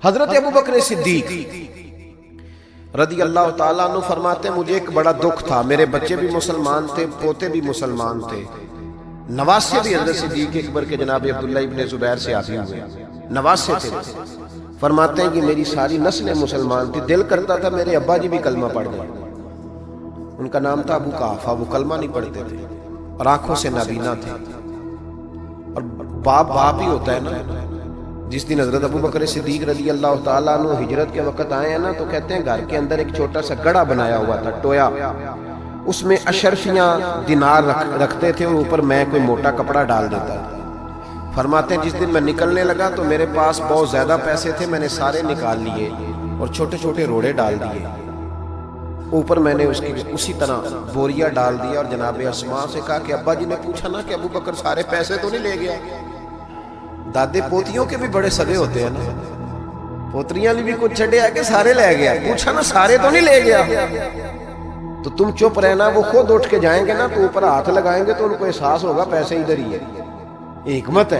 حضرت ابو بکر صدیق رضی اللہ تعالیٰ عنہ فرماتے ہیں مجھے ایک بڑا دکھ تھا، میرے بچے بھی مسلمان تھے، پوتے بھی مسلمان تھے، نواسے بھی حضرت صدیق اکبر کے جناب عبداللہ ابن زبیر سے آتی ہوئے نواسے تھے۔ فرماتے ہیں کہ میری ساری نسلیں مسلمان تھی، دل کرتا تھا میرے ابا جی بھی کلمہ پڑھ گئے۔ ان کا نام تھا ابو قحافہ، وہ کلمہ نہیں پڑھتے تھے اور آنکھوں سے نابینا تھے، اور باپ ہی ہوتا ہے نا۔ جس دن حضرت ابو بکر صدیق رضی اللہ تعالیٰ عنہ ہجرت کے وقت آئے ہیں نا، تو کہتے ہیں گھر کے اندر ایک چھوٹا سا گڑھا بنایا ہوا تھا، ٹویا، اس میں اشرفیاں دینار رکھتے تھے اور اوپر میں کوئی موٹا کپڑا ڈال دیتا تھا۔ فرماتے ہیں جس دن میں نکلنے لگا تو میرے پاس بہت زیادہ پیسے تھے، میں نے سارے نکال لیے اور چھوٹے چھوٹے روڑے ڈال دیے، اوپر میں نے اسی طرح بوریا ڈال دیا، اور جناب اسماء سے کہا کہ ابا جی نے پوچھا نا کہ ابو بکر سارے پیسے تو نہیں لے گیا؟ دادے پوتیوں کے بھی بڑے سگے ہوتے ہیں نا، پوتریاں بھی کچھ چھڑے آ کے سارے لے گیا، پوچھا نا سارے تو نہیں لے گیا؟ تو تم چپ رہنا، وہ خود اٹھ کے جائیں گے نا تو اوپر ہاتھ لگائیں گے تو ان کو احساس ہوگا پیسے ادھر ہی ہے۔ حکمت ہے،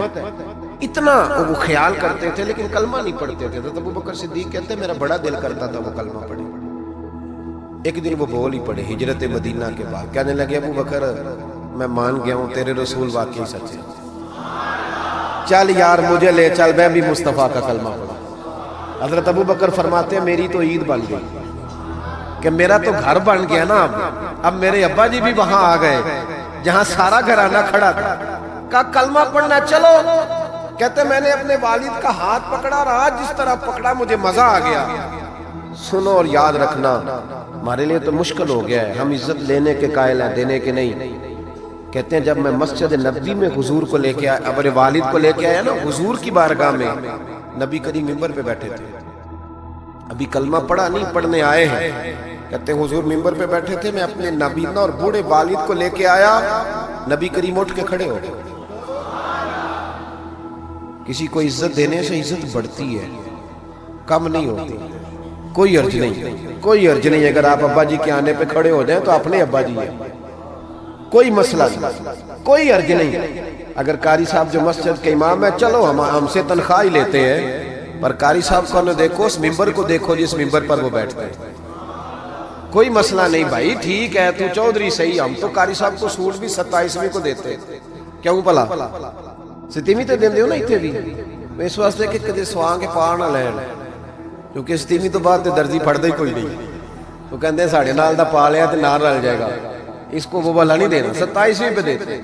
اتنا وہ خیال کرتے تھے لیکن کلمہ نہیں پڑھتے تھے۔ تو ابو بکر صدیق کہتے ہیں میرا بڑا دل کرتا تھا وہ کلمہ پڑھے۔ ایک دن وہ بول ہی پڑے ہجرت مدینہ کے بعد، کہنے لگے ابو بکر میں مان گیا ہوں تیرے رسول واقعی سچے، چل یار مجھے لے چل، میں بھی مصطفیٰ کا کلمہ پڑھا۔ حضرت ابو بکر فرماتے ہیں میری تو عید بن گئی کہ میرا تو گھر بن گیا نا، اب میرے ابا جی بھی وہاں آ گئے جہاں سارا گھرانہ کھڑا تھا، کہا کلمہ پڑھنا چلو۔ کہتے میں نے اپنے والد کا ہاتھ پکڑا، رہا جس طرح پکڑا مجھے مزہ آ گیا۔ سنو اور یاد رکھنا ہمارے لیے تو مشکل ہو گیا ہے، ہم عزت لینے کے قائل ہیں، دینے کے نہیں۔ کہتے ہیں جب میں مسجد نبوی میں حضور کو لے کے آیا، اپنے والد کو لے کے آیا نا حضور کی بارگاہ میں، نبی کریم منبر پہ بیٹھے تھے، ابھی کلمہ پڑھا نہیں، پڑھنے آئے ہیں۔ کہتے ہیں حضور منبر پہ بیٹھے تھے، میں اپنے نابینا اور بوڑھے والد کو لے کے آیا، نبی کریم اٹھ کے کھڑے ہو گئے۔ کسی کو عزت دینے سے عزت بڑھتی ہے، کم نہیں ہوتی۔ کوئی عرض نہیں، کوئی عرض نہیں، اگر آپ ابا جی کے آنے پہ کھڑے ہو جائیں تو اپنے ابا جی ہیں، کوئی مسئلہ نہیں، کوئی عرض نہیں۔ اگر قاری صاحب جو مسجد کے امام ہے، چلو ہم سے تنخواہ ہی لیتے ہیں، پر قاری صاحب کو نہ دیکھو، اس منبر کو دیکھو جس منبر پر وہ بیٹھتے ہیں۔ کوئی مسئلہ نہیں بھائی، ٹھیک ہے تو چودھری صحیح، ہم تو قاری صاحب کو سوٹ بھی 27ویں کو دیتے ہیں، کیوں بھلا 27ویں تے دیندے ہو نا اتنے بھی، اس واسطے کہ کدے سواں کے پا نہ لین، کیونکہ 27ویں تو بعد درزی پڑھتا ہی کوئی نہیں، تو کہتے ہیں ساڑھے نال دا پا لیا تو نال رل جائے گا، اس کو وہ والا نہیں دینا، 27ویں پہ دیتے۔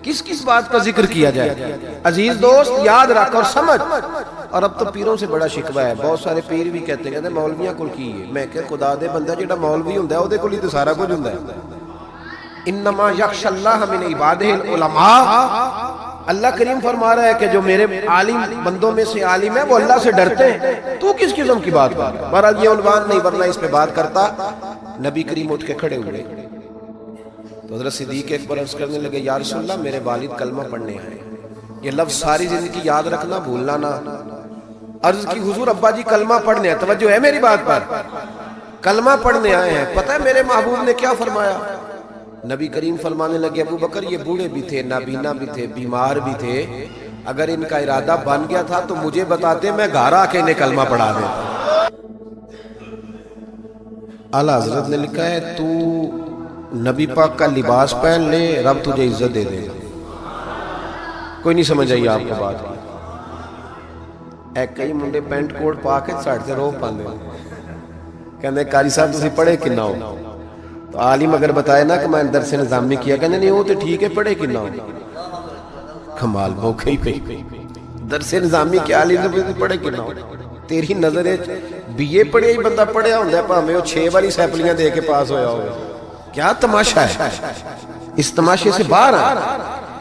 کس بات کا ذکر کیا جائے؟ عزیز دوست یاد رکھ اور سمجھ۔ اور اب تو پیروں سے بڑا شکوہ ہے، بہت سارے پیر بھی کہتے ہیں مولویاں کول کی ہے، میں کہ خدا دے بندہ جڑا مولوی ہوندا ہے او دے کول ہی تو سارا کچھ ہوندا ہے۔ انما یخشى اللہ من عبادہ العلماء، اللہ کریم فرما رہا ہے کہ جو میرے عالم بندوں میں سے عالم ہے وہ اللہ سے ڈرتے ہیں۔ تو کس قسم کی بات کر رہا ہے؟ بہرحال یہ عنوان نہیں، ورنہ اس پہ بات کرتا۔ نبی کریم اٹھ کے کھڑے ہوئے تو حضرت صدیق اکبر عرض کرنے لگے یا رسول اللہ میرے والد کلمہ پڑھنے آئے، یہ لفظ ساری زندگی یاد رکھنا، بھولنا نہ۔ عرض کی حضور ابا جی کلمہ پڑھنے آئے، توجہ ہے میری بات پر، کلمہ پڑھنے آئے ہیں۔ پتہ ہے میرے محبوب نے کیا فرمایا؟ نبی کریم فرمانے لگے ابو بکر یہ بوڑھے بھی تھے، نابینا بھی تھے، بیمار بھی تھے، اگر ان کا ارادہ بن گیا تھا تو مجھے بتاتے، میں گھر آ کے انہیں کلمہ پڑھا دیتا۔ اعلیٰ حضرت نے لکھا ہے تو نبی پاک کا لباس پہن لے، رب تجھے عزت دے دے گا۔ کوئی نہیں سمجھ آئی آپ کو بات کی؟ اے کئی منڈے پینٹ کوٹ پا کے ساڑھ سے رو پاندے کہنے قاری صاحب تسی پڑھے کنا ہو؟ تو عالم اگر بتائے نا کہ میں درس نظامی کیا، کہنے نہیں وہ تو ٹھیک ہے، پڑھے کنا ہو؟ کمال موقع ہی پہ درس نظامی کیا عالم سے پڑھے کنا ہو؟ تیری نظر بی اے پڑھے ہی بندہ پڑھیا ہوندہ ہے، پاہمیں وہ 6 والی سیپلیاں دے کے پاس ہویا ہوگا۔ کیا تماشا ہے؟ اس تماشے سے باہر آ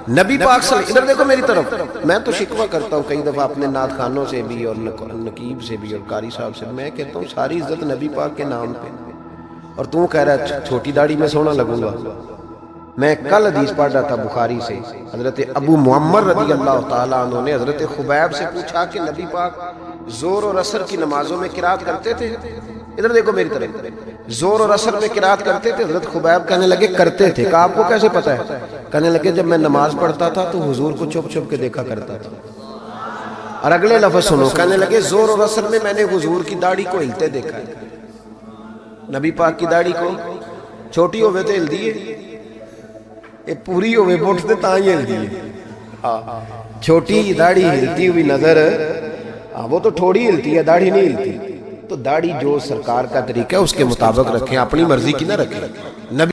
نبی پاک صلی اللہ علیہ وسلم۔ ادھر دیکھو میری طرف، میں تو شکوہ کرتا ہوں کئی دفعہ اپنے نعت خانوں سے بھی اور نقیب سے بھی اور قاری صاحب سے، میں کہتا ہوں ساری عزت نبی پاک کے نام پہ، اور تم کہہ رہا ہے چھوٹی داڑھی میں سونا لگوں گا۔ میں کل حدیث پڑھ رہا تھا بخاری سے، حضرت ابو معمر رضی اللہ تعالیٰ عنہ نے حضرت خبیب سے پوچھا کہ نبی پاک زور اور عصر کی نمازوں میں قرات کرتے تھے؟ ادھر دیکھو میری طرف، زور اور عصر میں قرات کرتے تھے؟ حضرت خبیب کہنے لگے کرتے تھے۔ کہا آپ کو کیسے پتہ ہے؟ کہنے لگے جب میں نماز پڑھتا تھا تو حضور کو چھپ چھپ کے دیکھا کرتا تھا۔ اور اگلے لفظ سنو، کہنے لگے زور اور اثر میں نے حضور کی داڑھی کو ہلتے دیکھا ہے. نبی پاک کی داڑھی کو چھوٹی ہوئے تو ہل دیئے، یہ پوری ہوئے بوٹتے تاں ہی ہل دیئے. چھوٹی داڑھی ہلتی ہوئی نظر، وہ تو تھوڑی ہلتی ہے، داڑھی نہیں ہلتی. تو داڑھی جو سرکار کا طریقہ ہے اس کے مطابق رکھیں، اپنی مرضی کی نہ رکھیں. نبی